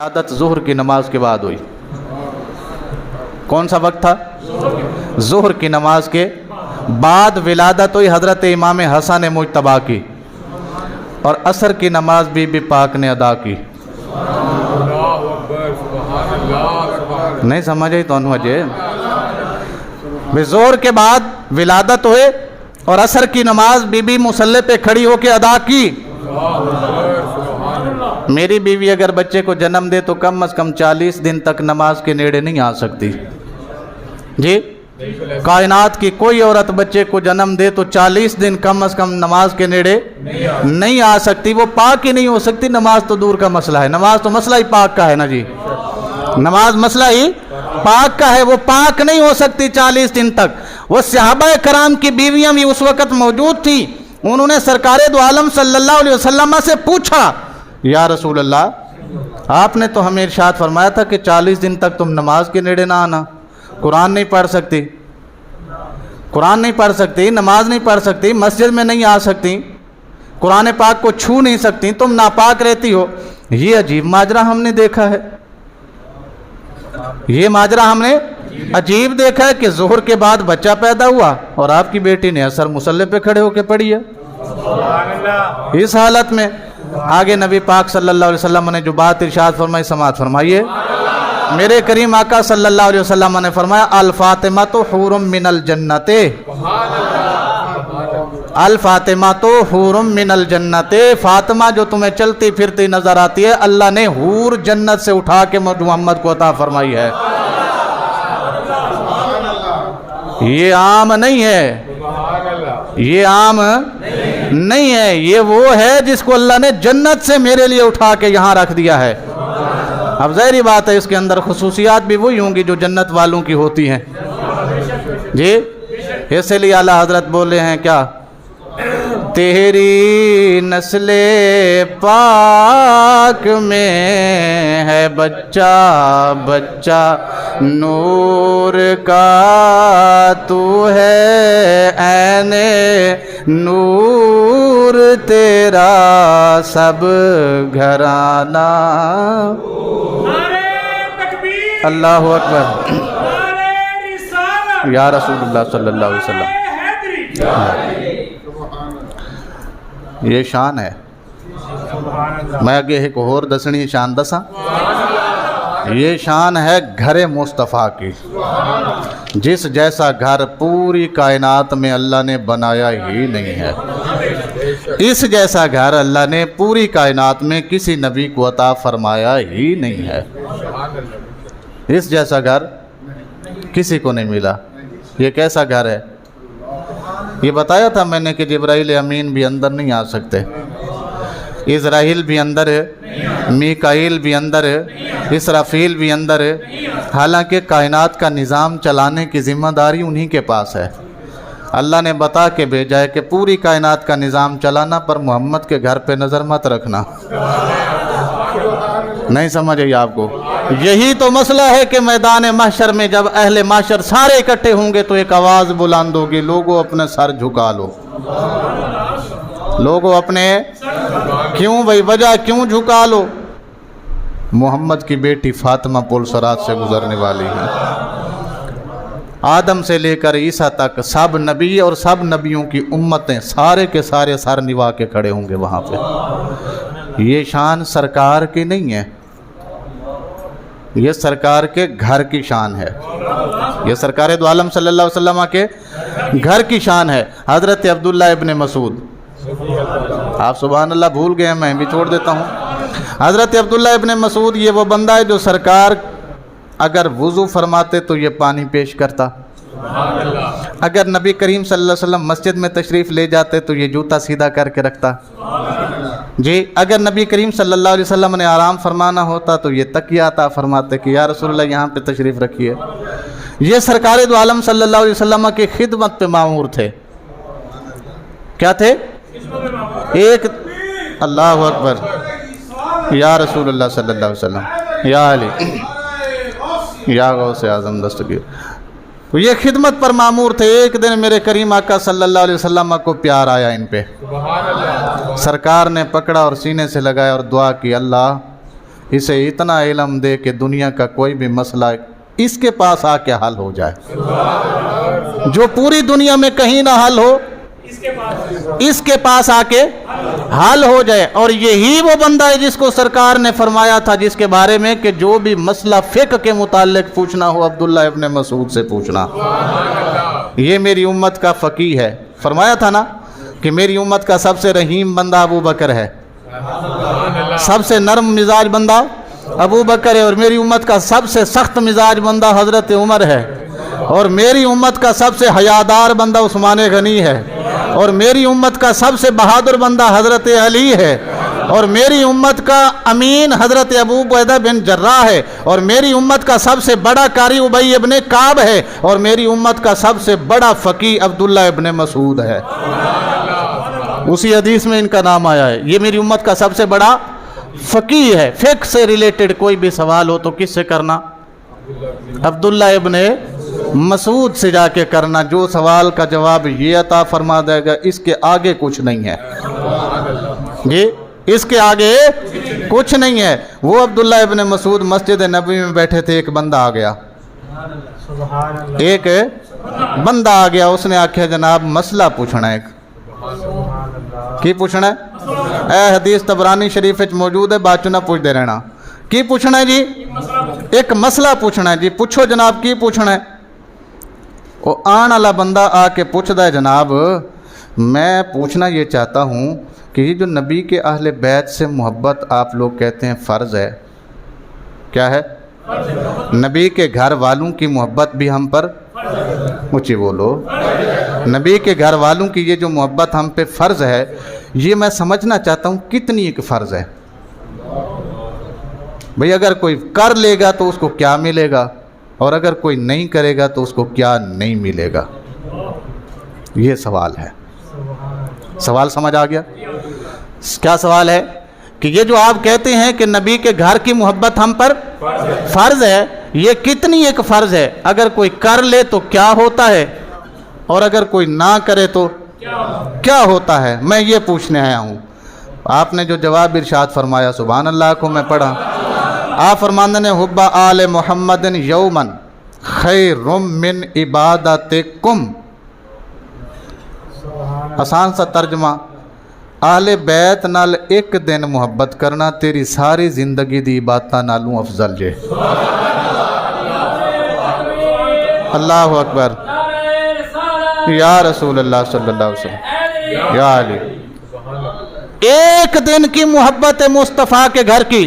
عادت ظہر کی نماز کے بعد ہوئی. کون سا وقت تھا؟ ظہر کی نماز کے بعد ولادت ہوئی حضرت امام حسن مجتبی کی، اور عصر کی نماز بی بی پاک نے ادا کی. نہیں سمجھے تو انوجے ظہر کے بعد ولادت ہوئے اور عصر کی نماز بی بی مصلی پہ کھڑی ہو کے ادا کی. میری بیوی اگر بچے کو جنم دے تو کم از کم 40 دن تک نماز کے نیڑے نہیں آ سکتی. جی کائنات کی کوئی عورت بچے کو جنم دے تو 40 دن کم از کم نماز کے نیڑے نہیں آ سکتی. وہ پاک ہی نہیں ہو سکتی. نماز تو دور کا مسئلہ ہے، نماز تو مسئلہ ہی پاک کا ہے نا جی. نماز مسئلہ ہی پاک کا ہے، وہ پاک نہیں ہو سکتی 40 دن تک. وہ صحابہ کرام کی بیویاں بھی اس وقت موجود تھی. انہوں نے سرکار دو عالم صلی اللہ علیہ وسلم سے پوچھا، یا رسول اللہ آپ نے تو ہمیں ارشاد فرمایا تھا کہ 40 دن تک تم نماز کے نیڑے نہ آنا. قرآن نہیں پڑھ سکتی، قرآن نہیں پڑھ سکتی، نماز نہیں پڑھ سکتی، مسجد میں نہیں آ سکتی، قرآن پاک کو چھو نہیں سکتی، تم ناپاک رہتی ہو. یہ عجیب ماجرا ہم نے دیکھا ہے، یہ ماجرا ہم نے عجیب دیکھا ہے کہ ظہر کے بعد بچہ پیدا ہوا اور آپ کی بیٹی نے عصر مصلی پہ کھڑے ہو کے پڑھی ہے. اس حالت میں آگے نبی پاک صلی اللہ علیہ وسلم نے جو بات ارشاد فرمائی سماعت فرمائیے. میرے کریم آقا صلی اللہ علیہ وسلم نے فرمایا الفاطمہ تو حور من الجنت، الفاطمہ تو حور من الجنت. فاطمہ جو تمہیں چلتی پھرتی نظر آتی ہے اللہ نے حور جنت سے اٹھا کے محمد کو عطا فرمائی ہے. یہ عام نہیں ہے، یہ عام نہیں ہے، یہ وہ ہے جس کو اللہ نے جنت سے میرے لیے اٹھا کے یہاں رکھ دیا ہے. اب ظاہری بات ہے اس کے اندر خصوصیات بھی وہی ہوں گی جو جنت والوں کی ہوتی ہیں. جی اسی لیے اعلیٰ حضرت بولے ہیں کیا، تیری نسل پاک میں ہے بچہ بچہ نور کا، تو ہے عین نور تیرا سب گھرانہ. اللہ اکبر یا رسول اللہ صلی اللہ علیہ وسلم. یہ شان ہے. میں آگے ایک اور دسنی شان دساں. یہ شان ہے گھر مصطفیٰ کی، جس جیسا گھر پوری کائنات میں اللہ نے بنایا ہی نہیں ہے. اس جیسا گھر اللہ نے پوری کائنات میں کسی نبی کو عطا فرمایا ہی نہیں ہے. اس جیسا گھر کسی کو نہیں ملا. یہ کیسا گھر ہے؟ یہ بتایا تھا میں نے کہ جبرائیل امین بھی اندر نہیں آ سکتے، اسرائیل بھی اندر ہے، میکائیل بھی اندر ہے، اسرافیل بھی اندر ہے. حالانکہ کائنات کا نظام چلانے کی ذمہ داری انہی کے پاس ہے. اللہ نے بتا کے بھیجا ہے کہ پوری کائنات کا نظام چلانا، پر محمد کے گھر پہ نظر مت رکھنا. نہیں سمجھ آئی آپ کو؟ یہی تو مسئلہ ہے کہ میدان محشر میں جب اہل محشر سارے اکٹھے ہوں گے تو ایک آواز بلند ہوگی، لوگوں اپنے سر جھکا لو. لوگوں اپنے کیوں بھائی وجہ کیوں جھکا لو؟ محمد کی بیٹی فاطمہ پل صراط سے گزرنے والی ہے. آدم سے لے کر عیسیٰ تک سب نبی اور سب نبیوں کی امتیں سارے کے سارے سر نوا کے کھڑے ہوں گے وہاں پہ. یہ شان سرکار کی نہیں ہے، یہ سرکار کے گھر کی شان ہے. یہ سرکار دو عالم صلی اللہ علیہ وسلم کے گھر کی شان ہے. حضرت عبداللہ ابن مسعود، آپ سبحان اللہ بھول گئے ہیں، میں بھی چھوڑ دیتا ہوں. حضرت عبداللہ ابن مسعود یہ وہ بندہ ہے جو سرکار اگر وضو فرماتے تو یہ پانی پیش کرتا. اگر نبی کریم صلی اللہ علیہ وسلم مسجد میں تشریف لے جاتے تو یہ جوتا سیدھا کر کے رکھتا. جی اگر نبی کریم صلی اللہ علیہ وسلم نے آرام فرمانا ہوتا تو یہ تکیہ عطا فرماتے کہ یا رسول اللہ یہاں پہ تشریف رکھیے. یہ سرکار دو عالم صلی اللہ علیہ وسلم کی خدمت پہ معمور تھے. کیا تھے؟ ایک اللہ اکبر یا رسول اللہ صلی اللہ علیہ وسلم، یا علی، یا غوث اعظم دستگیر. یہ خدمت پر معمور تھے. ایک دن میرے کریم آقا صلی اللہ علیہ وسلم کو پیار آیا ان پہ. سرکار نے پکڑا اور سینے سے لگایا اور دعا کی، اللہ इसे इतना इल्म दे कि दुनिया का कोई भी मसला इसके पास आके हल हो जाए, जो पूरी दुनिया में कहीं ना हल हो इसके पास आके हल हो जाए। और यही वो बंदा है जिसको सरकार ने फरमाया था, जिसके बारे में कि जो भी मसला फिक्र के मुतालिक पूछना हो अब्दुल्ला इब्न मसूद से पूछना। ये मेरी उम्मत का फ़कीह है। फरमाया था ना कि मेरी उम्मत का सबसे रहीम बंदा अबू बकर है, सबसे नरम मिजाज बंदा अबू बकर है, और मेरी उम्मत का सबसे सख्त मिजाज बंदा हज़रत उमर है, और मेरी उम्मत का सबसे हयादार बंदा उस्मान गनी है, और मेरी उम्मत का सबसे बहादुर बंदा हज़रत अली है, और मेरी उम्मत का अमीन हज़रत अबू उबैदा बिन जर्राह है, और मेरी उम्मत का सबसे बड़ा कारी उबई इब्न काब है, और मेरी उम्मत का सबसे बड़ा फ़कीह अब्दुल्ला इब्न मसूद है। उसी हदीस में इनका नाम आया है। ये मेरी उम्मत का सबसे बड़ा फ़कीह है। फ़िक़्ह से रिलेटेड कोई भी सवाल हो तो किससे करना? अब्दुल्ला इब्न मसूद से जाके करना। जो सवाल का जवाब ये अता फरमा देगा, इसके आगे कुछ नहीं है, ये इसके आगे कुछ नहीं है। वो अब्दुल्ला इब्न मसूद मस्जिद नबवी में बैठे थे, एक बंदा आ गया, उसने आख्या जनाब मसला पूछना है। की पूछना है? ए हदीस तबरानी शरीफ मौजूद है, बाद चो ना पूछते रहना। की पूछना है जी? एक मसला पूछना है जी। पूछो जनाब, की पूछना है? वो आने वाला बंदा आके पूछता है, जनाब मैं पूछना ये चाहता हूँ कि ये जो नबी के अहले बैत से मोहब्बत आप लोग कहते हैं फ़र्ज़ है, क्या है? नबी के घर वालों की मोहब्बत भी हम पर, ऊँची बोलो, नबी के घर वालों की ये जो मोहब्बत हम पे फ़र्ज़ है, ये मैं समझना चाहता हूँ कितनी एक फ़र्ज़ है। भाई अगर कोई कर लेगा तो उसको क्या मिलेगा, और अगर कोई नहीं करेगा तो उसको क्या नहीं मिलेगा? ये सवाल है। सवाल समझ आ गया? क्या सवाल है? कि ये जो आप कहते हैं कि नबी के घर की मोहब्बत हम पर फ़र्ज़ है, ये कितनी एक फ़र्ज़ है? अगर कोई कर ले तो क्या होता है, और अगर कोई ना करे तो क्या होता है? मैं ये पूछने आया हूँ। आपने जो जवाब इरशाद फरमाया, सुभान अल्लाह को मैं पढ़ा। आप फरमाने ने हुब्बा आले मुहम्मदिन यौमन खैरुम मिन इबादतिकुम। आसान सा तर्जमा, आले बैत नाल एक दिन मुहब्बत करना तेरी सारी जिंदगी दी इबादतां नालों अफजल जे। अल्लाह अकबर, या रसूल अल्लाह सल्लल्लाहु अलैहि वसल्लम, या अली। एक दिन की मोहब्बत मुस्तफ़ा के घर की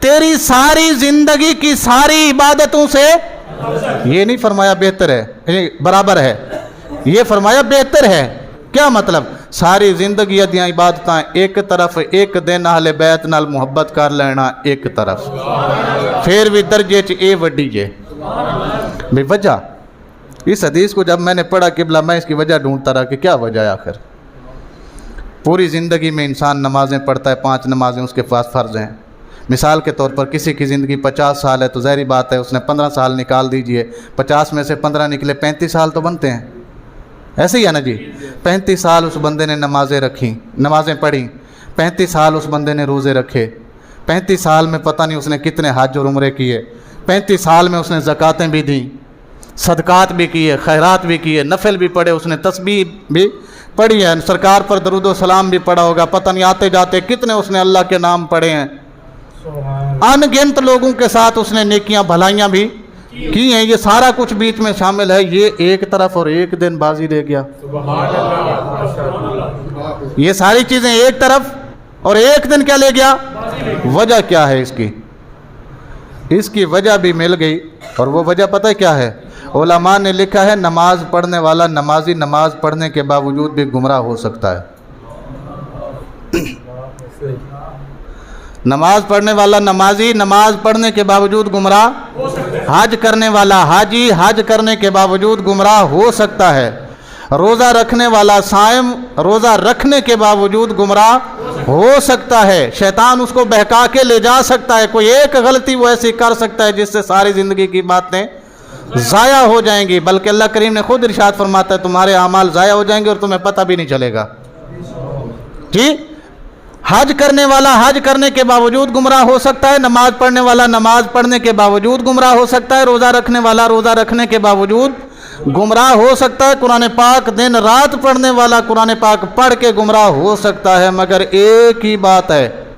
तेरी सारी जिंदगी की सारी इबादतों से, ये नहीं फरमाया बेहतर है, बराबर है, ये फरमाया बेहतर है। क्या मतलब? सारी जिंदगी दियां इबादतां एक तरफ, एक दिन अहले बैत नाल मुहब्बत कर लेना एक तरफ, फिर भी दर्जे च ए वड्डी जे। भाई वजह, इस हदीस को जब मैंने पढ़ा किबला, मैं इसकी वजह ढूंढता रहा कि क्या वजह है आखिर। पूरी ज़िंदगी में इंसान नमाज़ें पढ़ता है, 5 नमाज़ें उसके पास फ़र्ज़ हैं। मिसाल के तौर पर किसी की ज़िंदगी 50 साल है तो ज़ाहिर बात है उसने 15 साल निकाल दीजिए, 50 में से 15 निकले, 35 साल तो बनते हैं। ऐसे ही है ना जी? 35 साल उस बंदे ने नमाज़ें रखी, नमाज़ें पढ़ी, 35 साल उस बंदे ने रोज़े रखे, 35 साल में पता नहीं उसने कितने हज और उम्रे किए, 35 साल में उसने ज़कातें भी दी, सदकात भी किए, खैरात भी किए, नफल भी पढ़े, उसने तस्बीह भी पढ़ी है, सरकार पर दरूद व सलाम भी पढ़ा होगा, पता नहीं आते जाते कितने उसने अल्लाह के नाम पढ़े हैं। अनगिनत लोगों के साथ उसने नेकियां भलाइयां भी की हैं। ये सारा कुछ बीच में शामिल है। ये एक तरफ और एक दिन बाजी ले गया। ये सारी चीजें एक तरफ और एक दिन क्या ले गया? वजह क्या है इसकी? इसकी वजह भी मिल गई, और वो वजह पता है क्या है? उलमा ने लिखा है नमाज पढ़ने वाला नमाजी नमाज पढ़ने के बावजूद भी गुमराह हो सकता है। नमाज पढ़ने वाला नमाजी नमाज पढ़ने के बावजूद गुमराह, हज करने वाला हाजी हज करने के बावजूद गुमराह हो सकता है, रोज़ा रखने वाला साइम रोज़ा रखने के बावजूद गुमराह हो सकता है, शैतान उसको बहका के ले जा सकता है, कोई एक गलती वो ऐसी कर सकता है जिससे सारी ज़िंदगी की बातें ज़ाया हो जाएंगी। बल्कि अल्लाह करीम ने खुद इरशाद फरमाता है तुम्हारे अमाल ज़ाया हो जाएंगे और तुम्हें पता भी नहीं चलेगा। जी, हज करने वाला हज करने के बावजूद गुमराह हो सकता है, नमाज पढ़ने वाला नमाज पढ़ने के बावजूद गुमराह हो सकता है, रोज़ा रखने वाला रोज़ा रखने के बावजूद गुमराह हो सकता है, कुरान पाक दिन रात पढ़ने वाला कुरान पाक पढ़ के गुमराह हो सकता है, मगर एक ही बात है,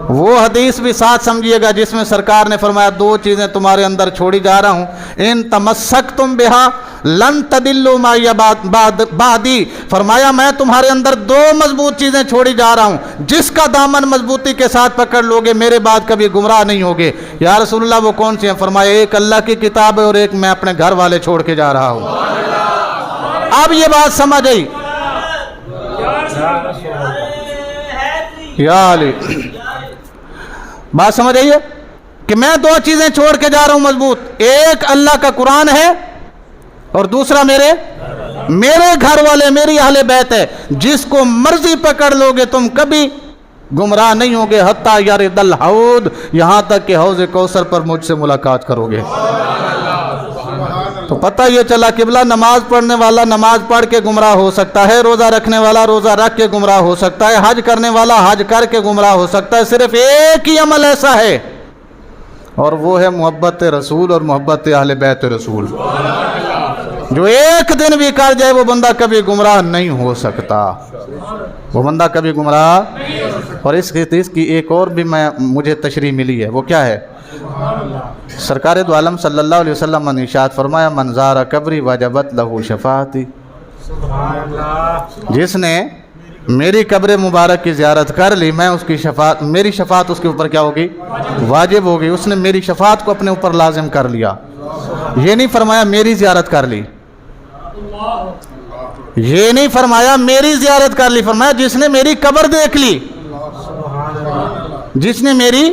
वो हदीस भी साथ समझिएगा जिसमें सरकार ने फरमाया दो चीज़ें तुम्हारे अंदर छोड़ी जा रहा हूँ, इन तमस्सक तुम बिहा लन तदिल्लु माया बादी, फरमाया मैं तुम्हारे अंदर दो मजबूत चीज़ें छोड़ी जा रहा हूँ, जिसका दामन मजबूती के साथ पकड़ लोगे मेरे बाद कभी गुमराह नहीं होगे। या रसूलुल्लाह वो कौन सी हैं? फरमाया एक अल्लाह की किताब है और एक मैं अपने घर वाले छोड़ के जा रहा हूँ। अब ये बात समझ आई या अली, बात समझ आई है कि मैं दो चीजें छोड़ के जा रहा हूं मजबूत, एक अल्लाह का कुरान है और दूसरा मेरे घर वाले मेरी अहले बैत है। जिसको मर्जी पकड़ लोगे तुम कभी गुमराह नहीं होगे, हत्ता यारिदल हौद, यहां तक कि हौज़ कौसर पर मुझसे मुलाकात करोगे। तो पता ये चला किबला नमाज पढ़ने वाला नमाज पढ़ के गुमराह हो सकता है, रोज़ा रखने वाला रोज़ा रख के गुमराह हो सकता है, हज करने वाला हज कर के गुमराह हो सकता है। सिर्फ एक ही अमल ऐसा है और वो है मोहब्बत रसूल और मोहब्बत अहले बैत रसूल। जो एक दिन भी कर जाए वो बंदा कभी गुमराह नहीं हो सकता, वो बंदा कभी गुमराह। और इसकी एक और भी मुझे तशरीह मिली है, वो क्या है? सरकार दो आलम सल्लल्लाहु अलैहि वसल्लम ने इरशाद फरमाया मन ज़ारा कब्री वजबत लहू शफाअती, जिसने मेरी कब्र मुबारक की ज़ियारत कर ली मैं उसकी शफात, मेरी शफात उसके ऊपर क्या होगी? वाजिब होगी। उसने मेरी शफात को अपने ऊपर लाजिम कर लिया। ये नहीं फरमाया मेरी ज़ियारत कर ली, ये नहीं फरमाया मेरी ज़ियारत कर ली, फरमाया जिसने मेरी कब्र देख ली, जिसने मेरी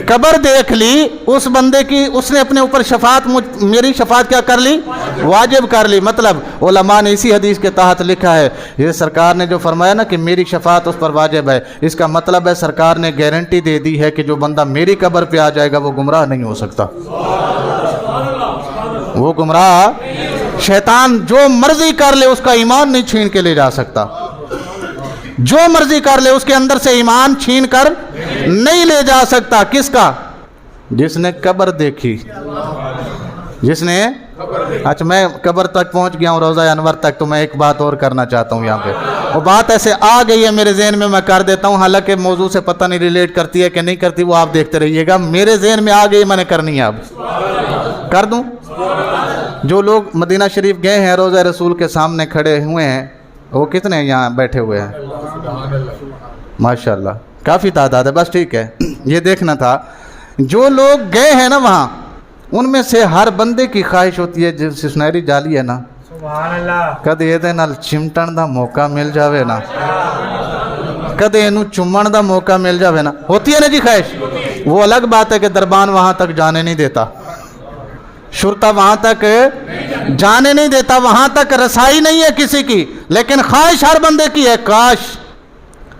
कब्र देख ली उस बंदे की उसने अपने ऊपर शफात मेरी शफात क्या कर ली? वाजिब कर ली। मतलब उलमा ने इसी हदीस के तहत लिखा है, ये सरकार ने जो फरमाया ना कि मेरी शफात उस पर वाजिब है, इसका मतलब है सरकार ने गारंटी दे दी है कि जो बंदा मेरी कब्र पे आ जाएगा वो गुमराह नहीं हो सकता। वो गुमराह शैतान जो मर्जी कर ले उसका ईमान नहीं छीन के ले जा सकता, जो मर्जी कर ले उसके अंदर से ईमान छीन कर नहीं ले जा सकता। किसका? जिसने कब्र देखी, जिसने अच्छा मैं कब्र तक पहुंच गया हूँ, रोज़ा अनवर तक, तो मैं एक बात और करना चाहता हूँ यहाँ पे। वो बात ऐसे आ गई है मेरे जहन में, मैं कर देता हूँ, हालांकि मौजू से पता नहीं रिलेट करती है कि नहीं करती, वो आप देखते रहिएगा। मेरे जहन में आ गई, मैंने करनी है, अब कर दूँ। जो लोग मदीना शरीफ गए हैं, रोज़ा रसूल के सामने खड़े हुए हैं, वो कितने यहाँ बैठे हुए हैं? माशाल्लाह काफ़ी तादाद है, बस ठीक है। ये देखना था, जो लोग गए हैं ना वहाँ, उनमें से हर बंदे की ख्वाहिश होती है, जो सुनहरी जाली है ना, कदे ये नाल चिमटन का मौका मिल जावे ना, कदे इनू चुमन का मौका मिल जावे ना, होती है ना जी ख्वाहिश। वो अलग बात है कि दरबान वहाँ तक जाने नहीं देता, शुरता वहाँ तक जाने नहीं देता, वहाँ तक रसाई नहीं है किसी की, लेकिन ख्वाहिश हर बंदे की है, काश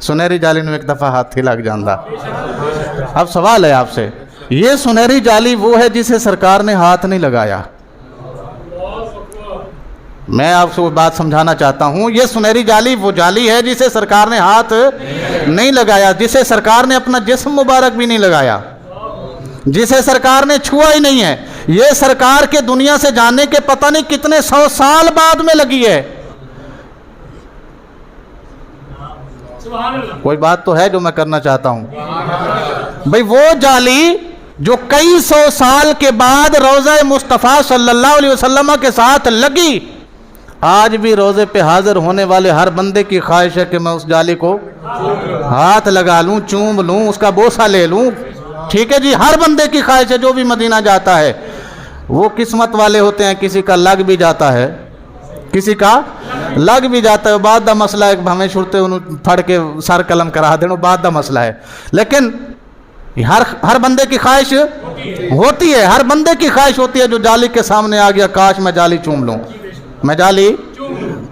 सुनहरी जाली में एक दफ़ा हाथ ही लग जाता। अब सवाल है आपसे, ये सुनहरी जाली वो है जिसे सरकार ने हाथ नहीं लगाया। मैं आपसे वो बात समझाना चाहता हूँ, ये सुनहरी जाली वो जाली है जिसे सरकार ने हाथ नहीं लगाया, जिसे सरकार ने अपना जिस्म मुबारक भी नहीं लगाया, जिसे सरकार ने छुआ ही नहीं है। ये सरकार के दुनिया से जाने के पता नहीं कितने 100 साल बाद में लगी है। कोई बात तो है जो मैं करना चाहता हूं भाई, वो जाली जो कई 100 साल के बाद रोज़ा मुस्तफ़ा सल्लल्लाहु अलैहि वसल्लम के साथ लगी, आज भी रोज़े पे हाजिर होने वाले हर बंदे की ख्वाहिश है कि मैं उस जाली को हाथ लगा लूं, चूम लूं, उसका बोसा ले लूं। ठीक है जी, हर बंदे की ख्वाहिश है, जो भी मदीना जाता है। वो किस्मत वाले होते हैं, किसी का लग भी जाता है, किसी का लग भी जाता है, बाद दा मसला है, हमें छुड़ते उन्होंने फड़ के सर कलम करा देना, बाद दा मसला है। लेकिन हर बंदे की ख्वाहिश होती है, हर बंदे की ख्वाहिश होती है जो जाली के सामने आ गया, काश मैं जाली चूम लूं, मैं जाली।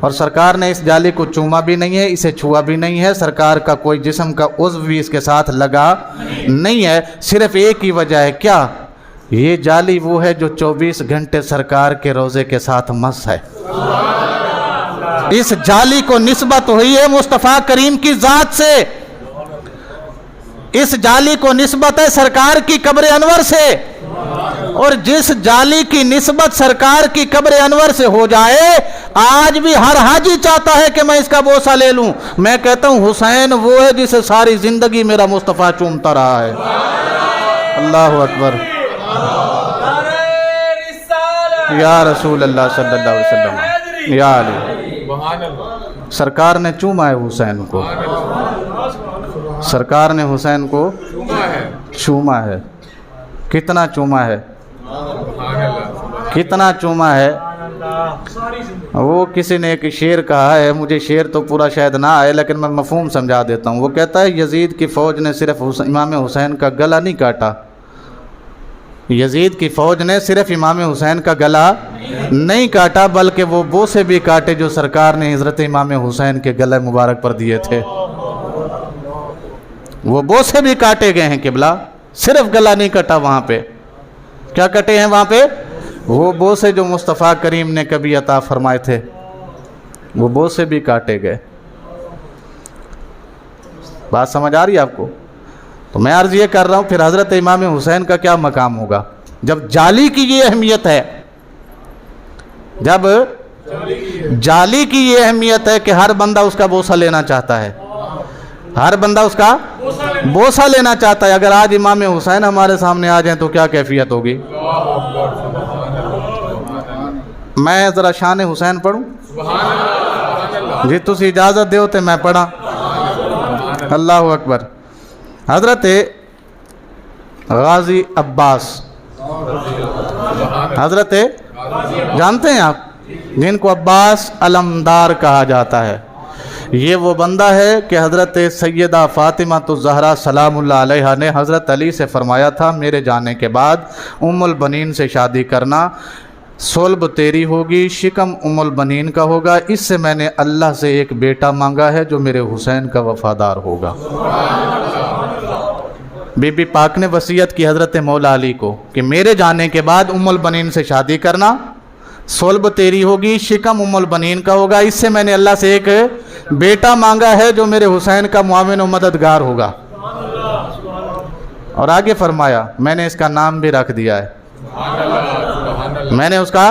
और सरकार ने इस जाली को चूमा भी नहीं है, इसे छुआ भी नहीं है, सरकार का कोई जिस्म का उज़्व भी इसके साथ लगा नहीं है। सिर्फ एक ही वजह है, क्या? ये जाली वो है जो 24 घंटे सरकार के रोज़े के साथ मस है। इस जाली को निस्बत हुई है मुस्तफ़ा करीम की ज़ात से, इस जाली को निस्बत है सरकार की कब्र अनवर से, और जिस जाली की निस्बत सरकार की कब्र अनवर से हो जाए, आज भी हर हाजी चाहता है कि मैं इसका बोसा ले लूं। मैं कहता हूं हुसैन वो है जिसे सारी जिंदगी मेरा मुस्तफ़ा चूमता रहा है। अल्लाह अकबर, या रसूल अल्लाह सल्लल्लाहु अलैहि वसल्लम, या अली। सरकार ने चूमा है हुसैन को, सरकार ने हुसैन को चूमा है। कितना चूमा है, कितना चूमा है। वो किसी ने एक शेर कहा है, मुझे शेर तो पूरा शायद ना आए लेकिन मैं मफहूम समझा देता हूँ। वो कहता है यजीद की फ़ौज ने सिर्फ इमाम हुसैन का गला नहीं काटा, यजीद की फ़ौज ने सिर्फ इमाम हुसैन का गला नहीं काटा, बल्कि वो बोसे भी काटे जो सरकार ने हज़रत इमाम हुसैन के गले मुबारक पर दिए थे। वो बोसे भी काटे गए हैं किबला, सिर्फ गला नहीं कटा। वहाँ पे क्या कटे हैं? वहाँ पे वो बोसे जो मुस्तफ़ा करीम ने कभी अता फरमाए थे, वो बोसे भी काटे गए। बात समझ आ रही है आपको? तो मैं अर्ज़ ये कर रहा हूँ, फिर हज़रत इमाम हुसैन का क्या मकाम होगा जब जाली की ये अहमियत है, जब जाली की ये अहमियत है कि हर बंदा उसका बोसा लेना चाहता है, हर बंदा उसका बोसा लेना चाहता है। अगर आज इमाम हुसैन हमारे सामने आ जाएं तो क्या कैफियत होगी? मैं ज़रा शान हुसैन पढ़ूं जी, तुसी इजाज़त दो तो मैं पढ़ा। अल्लाह अकबर। हज़रत गाजी अब्बास, हज़रत जानते हैं आप, जिनको अब्बास अलमदार कहा जाता है, ये वो बंदा है कि हज़रत सैयदा फ़ातिमा तो ज़हरा सलामुल्लाह अलैहा ने हज़रत अली से फ़रमाया था मेरे जाने के बाद उम्मुल बनीन से शादी करना, सोल्ब तेरी होगी, शिकम उम्मुल बनीन का होगा। इससे मैंने अल्लाह से एक बेटा मांगा है जो मेरे हुसैन का वफ़ादार होगा। बीबी पाक ने वसीयत की हज़रत मौला अली को कि मेरे जाने के बाद उम्मुल बनीन से शादी करना, सोल्ब तेरी होगी, शिकम उम्मुल बनीन का होगा। इससे मैंने अल्लाह से एक बेटा मांगा है जो मेरे हुसैन का मुआविन व मददगार होगा। और आगे फरमाया मैंने इसका नाम भी रख दिया है। मैंने उसका,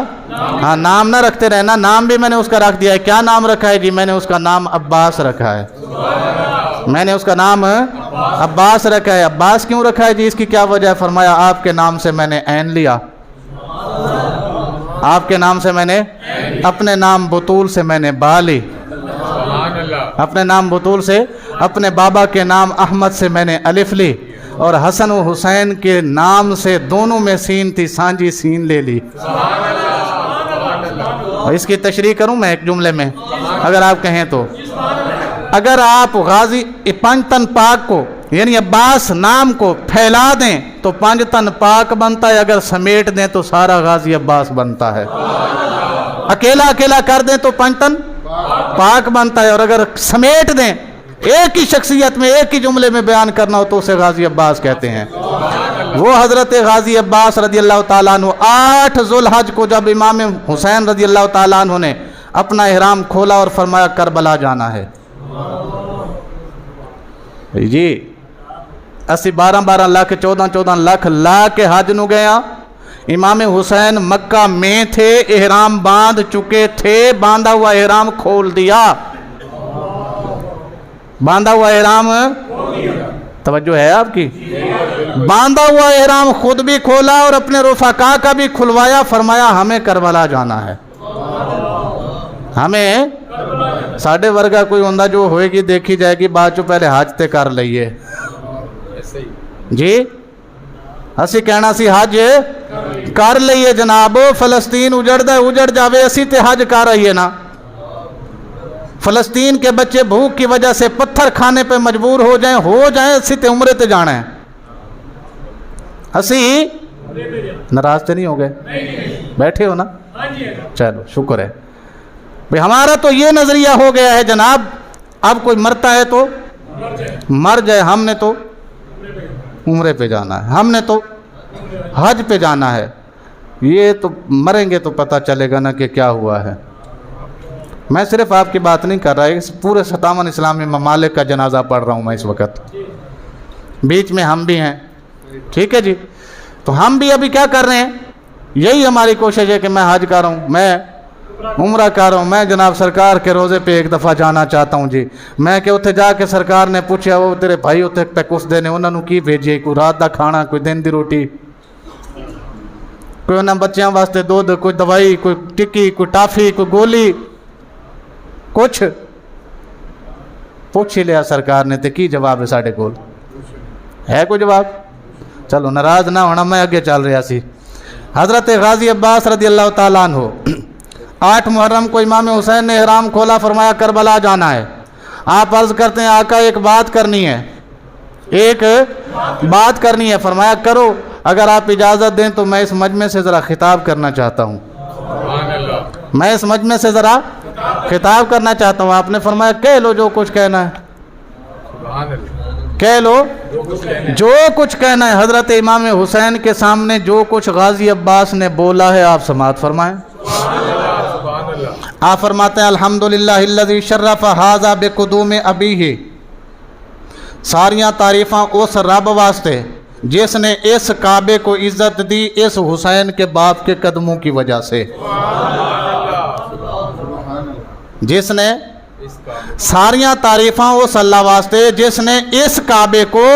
हाँ नाम ना रखते रहना, नाम भी मैंने उसका रख दिया है। क्या नाम रखा है जी? मैंने उसका नाम अब्बास रखा है। मैंने उसका नाम अब्बास रखा है। अब्बास क्यों रखा है जी? इसकी क्या वजह है? फरमाया आपके नाम से मैंने ऐन लिया, आपके नाम से मैंने, अपने नाम बतूल से मैंने बा ली, अपने नाम बतूल से, अपने बाबा के नाम अहमद से मैंने अलिफ ली, और हसन व हुसैन के नाम से दोनों में सीन थी, सांझी सीन ले ली। और इसकी तशरीह करूं मैं एक जुमले में, अगर आप कहें तो, अगर आप गाजी पंजतन पाक को यानी अब्बास नाम को फैला दें तो पंजतन पाक बनता है, अगर समेट दें तो सारा गाजी अब्बास बनता है। अकेला अकेला कर दें तो पंजतन पाक बनता है, और अगर समेट दें एक ही शख्सियत में एक ही जुमले में बयान करना हो तो उसे गाजी अब्बास कहते हैं। वो हज़रत गाजी अब्बास रज़ियल्लाहु ताला अन्हु 8 ज़ुल्हज को जब इमाम हुसैन रज़ियल्लाहु ताला अन्हु ने अपना इहराम खोला और फरमाया करबला जाना है जी, असी 12-12 लाख 14-14 लाख ला के हज नु गया। इमाम हुसैन मक्का में थे, इहराम बांध चुके थे, बांधा हुआ इहराम खोल दिया, बांधा हुआ इहराम, तवज्जो है आपकी, बांधा हुआ इहराम खुद भी खोला और अपने रुफाका का भी खुलवाया। फरमाया हमें करबला जाना है, हमें साढ़े वर्गा कोई होंदा जो होएगी देखी जाएगी, बाद चो पहले हज ते कर लईए जी। असी कहना सी हज कर लईए जनाब, फलस्तीन उजड़दा उजड़ जावे, असी ते हज कर आइए ना। फलस्तीन के बच्चे भूख की वजह से पत्थर खाने पे मजबूर हो जाएं असी ते उम्रे ते जाना है। असी नाराज तो नहीं हो गए? बैठे हो ना? चलो शुक्र है भाई। हमारा तो ये नजरिया हो गया है जनाब, अब कोई मरता है तो मर जाए, हमने तो उम्रे पे जाना है, हमने तो हज पे जाना है। ये तो मरेंगे तो पता चलेगा ना कि क्या हुआ है। میں صرف آپ کی بات نہیں کر رہا، اس پورے 57 اسلامی ممالک کا جنازہ پڑھ رہا ہوں میں اس وقت، بیچ میں ہم بھی ہیں، ٹھیک ہے جی. تو ہم بھی ابھی کیا کر رہے ہیں، یہی ہماری کوشش ہے کہ میں حج کر رہا ہوں، میں عمرہ کر رہا ہوں، میں جناب سرکار کے روزے پہ ایک دفعہ جانا چاہتا ہوں جی. میں کہ اتنے جا کے سرکار نے پوچھا وہ تیرے بھائی اتنے پہ کچھ دینے انہوں نے کی بھیجیے، کوئی رات دا کھانا، کوئی دن دی روٹی، کوئی انہوں بچیاں واسطے دودھ، کوئی دوائی، کوئی ٹکی، کوئی ٹافی، کوئی گولی، کچھ پوچھ ہی لیا سرکار نے. تے کی جواب ہے ساڑھے کول ہے کوئی جواب؟ چلو ناراض نہ ہونا، میں اگے چل رہا سی. حضرت غازی عباس رضی اللہ تعالیٰ عنہ 8 محرم کو امام حسین نے احرام کھولا، فرمایا کربلا جانا ہے. آپ عرض کرتے ہیں آقا ایک بات کرنی ہے، ایک بات کرنی ہے. فرمایا کرو، اگر آپ اجازت دیں تو میں اس مجمع سے ذرا خطاب کرنا چاہتا ہوں، میں اس مجمع سے ذرا خطاب کرنا چاہتا ہوں. آپ نے فرمایا کہہ لو جو کچھ کہنا ہے، کہہ لو جو کچھ کہنا ہے. حضرت امام حسین کے سامنے جو کچھ غازی عباس نے بولا ہے آپ سماعت فرمائیں. آپ فرماتے ہیں الحمدللہ الذی شرف ھذا بقدوم ابیہ، ساریاں تعریفاں اس رب واسطے جس نے اس کعبے کو عزت دی اس حسین کے باپ کے قدموں کی وجہ سے. جس نے ساریاں تعریفاں اس اللہ واسطے جس نے اس کعبے کو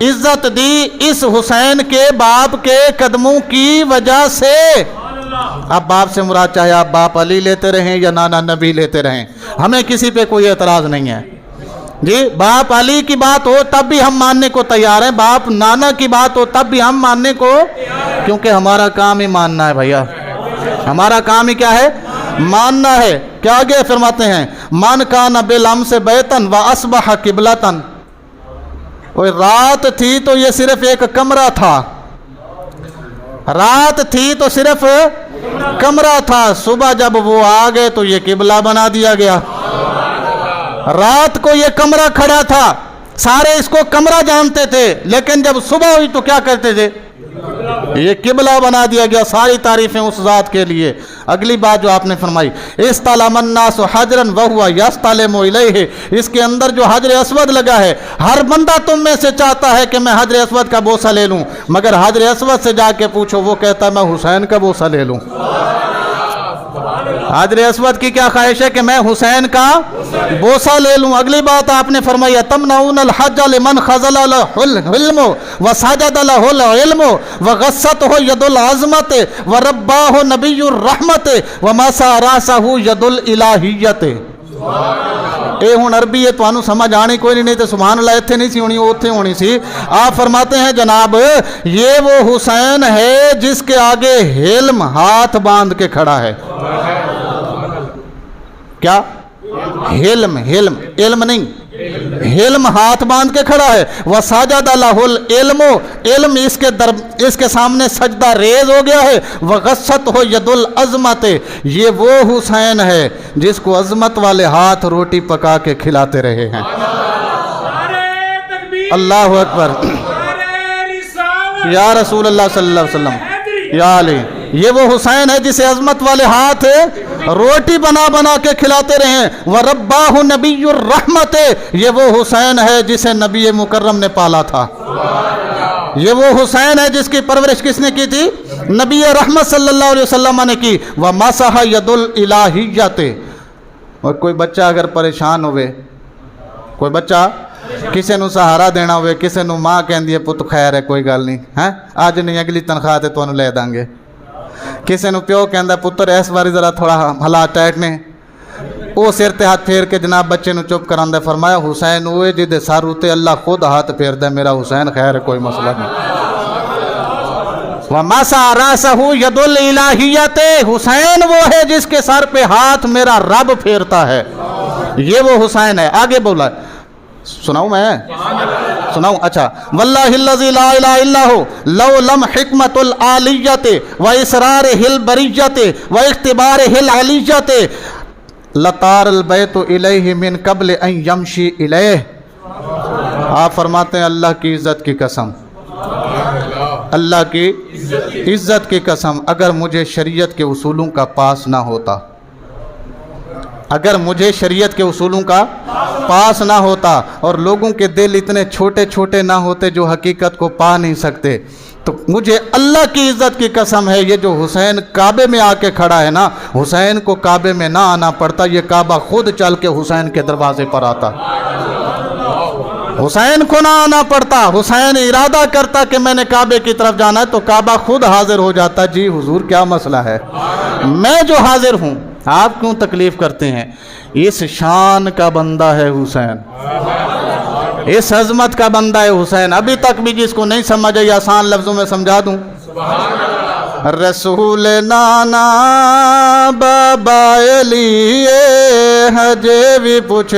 عزت دی اس حسین کے باپ کے قدموں کی وجہ سے. اب باپ سے مراد چاہے آپ باپ علی لیتے رہیں یا نانا نبی لیتے رہیں، ہمیں کسی پہ کوئی اعتراض نہیں ہے جی. باپ علی کی بات ہو تب بھی ہم ماننے کو تیار ہیں، باپ نانا کی بات ہو تب بھی ہم ماننے کو، کیونکہ ہمارا کام ہی ماننا ہے بھیا، ہمارا کام ہی کیا ہے، ماننا ہے. کیا آگے فرماتے ہیں من کان بالامس بیتن واصبح قبلتن. رات تھی تو یہ صرف ایک کمرہ تھا، رات تھی تو صرف کمرہ تھا، صبح جب وہ آ گئے تو یہ قبلہ بنا دیا گیا. رات کو یہ کمرہ کھڑا تھا، سارے اس کو کمرہ جانتے تھے، لیکن جب صبح ہوئی تو کیا کرتے تھے، یہ قبلہ بنا دیا گیا. ساری تعریفیں اس ذات کے لیے. اگلی بات جو آپ نے فرمائی استلم الناس حجرا وهو يستلم الیہ، اس کے اندر جو حجر اسود لگا ہے، ہر بندہ تم میں سے چاہتا ہے کہ میں حجر اسود کا بوسہ لے لوں، مگر حجر اسود سے جا کے پوچھو وہ کہتا ہے میں حسین کا بوسہ لے لوں. حجر اسود کی کیا خواہش ہے کہ میں حسین کا بوسہ لے لوں. اگلی بات آپ نے فرمایا تمنعون الحج لمن خضل له العلم وسجد له العلم وغصته ید العظمت ورباه نبی الرحمت ومسح راسه ید الالہیت. اے ہن عربی ہے تو سمجھ آنی کوئی نہیں تو سبحان اللہ اتنے نہیں سی ہونی اتنے ہونی سی. آپ فرماتے ہیں جناب یہ وہ حسین ہے جس کے آگے حلم ہاتھ باندھ کے کھڑا ہے. کیا حلم، حلم علم نہیں، حلم ہاتھ باندھ کے کھڑا ہے. وسجد لہ العلم، علم اس کے سامنے سجدہ ریز ہو گیا ہے. وغصتہ ید العظمت، یہ وہ حسین ہے جس کو عظمت والے ہاتھ روٹی پکا کے کھلاتے رہے ہیں. اللہ اکبر، یا رسول اللہ صلی اللہ علیہ وسلم، یا علی. یہ وہ حسین ہے جسے عظمت والے ہاتھ روٹی بنا بنا کے کھلاتے رہے. وَرَبَّاهُ نَبِيُّ الرَّحْمَةِ، یہ وہ حسین ہے جسے نبی مکرم نے پالا تھا. یہ وہ حسین ہے جس کی پرورش کس نے کی تھی، نبی رحمت صلی اللہ علیہ وسلم نے کی. وَمَسَحَ يَدُ الْإِلَٰهِيَّةِ. اور کوئی بچہ اگر پریشان ہوئے، کوئی بچہ کسی نو سہارا دینا ہوئے، کسی نو ماں کہندی ہے پت خیر ہے کوئی گل نہیں ہے آج نہیں اگلی تنخواہ تے تانوں لے دیں گے. کسی نو پیو کہندا پتر اس باری ذرا تھوڑا حالات ٹائٹ نے، وہ سر تے ہاتھ پھیر کے جناب بچے نو چپ کراندا. فرمایا حسین ہوئے جدے سر اتے اللہ خود ہاتھ پھیردا، میرا حسین خیر ہے کوئی مسئلہ نہیں. وَمَسَحَ رَاسَهُ يَدُ الْإِلَٰهِيَّةِ، حسین وہ ہے جس کے سر پہ ہاتھ میرا رب پھیرتا ہے. یہ وہ حسین ہے. آگے بولا سناؤں میں، سناؤں؟ اچھا. واللہ الذی لا الہ الا ہو لو لم حکمت العالیت و اسرارہ البریت و اختبارہ العلیت لطار البیت الیہ من قبل ان یمشی الیہ. آپ فرماتے ہیں اللہ کی عزت کی قسم، اللہ کی عزت کی قسم، اگر مجھے شریعت کے اصولوں کا پاس نہ ہوتا، اگر مجھے شریعت کے اصولوں کا پاس نہ ہوتا اور لوگوں کے دل اتنے چھوٹے چھوٹے نہ ہوتے جو حقیقت کو پا نہیں سکتے، تو مجھے اللہ کی عزت کی قسم ہے یہ جو حسین کعبے میں آ کے کھڑا ہے نا، حسین کو کعبے میں نہ آنا پڑتا، یہ کعبہ خود چل کے حسین کے دروازے پر آتا، حسین کو نہ آنا پڑتا، حسین ارادہ کرتا کہ میں نے کعبے کی طرف جانا ہے تو کعبہ خود حاضر ہو جاتا، جی حضور کیا مسئلہ ہے، میں جو حاضر ہوں، آپ کیوں تکلیف کرتے ہیں؟ اس شان کا بندہ ہے حسین، اس عظمت کا بندہ ہے حسین۔ ابھی تک بھی جس کو نہیں سمجھ آئی آسان لفظوں میں سمجھا دوں، رسول نانا بابا علی حجے بھی پوچھ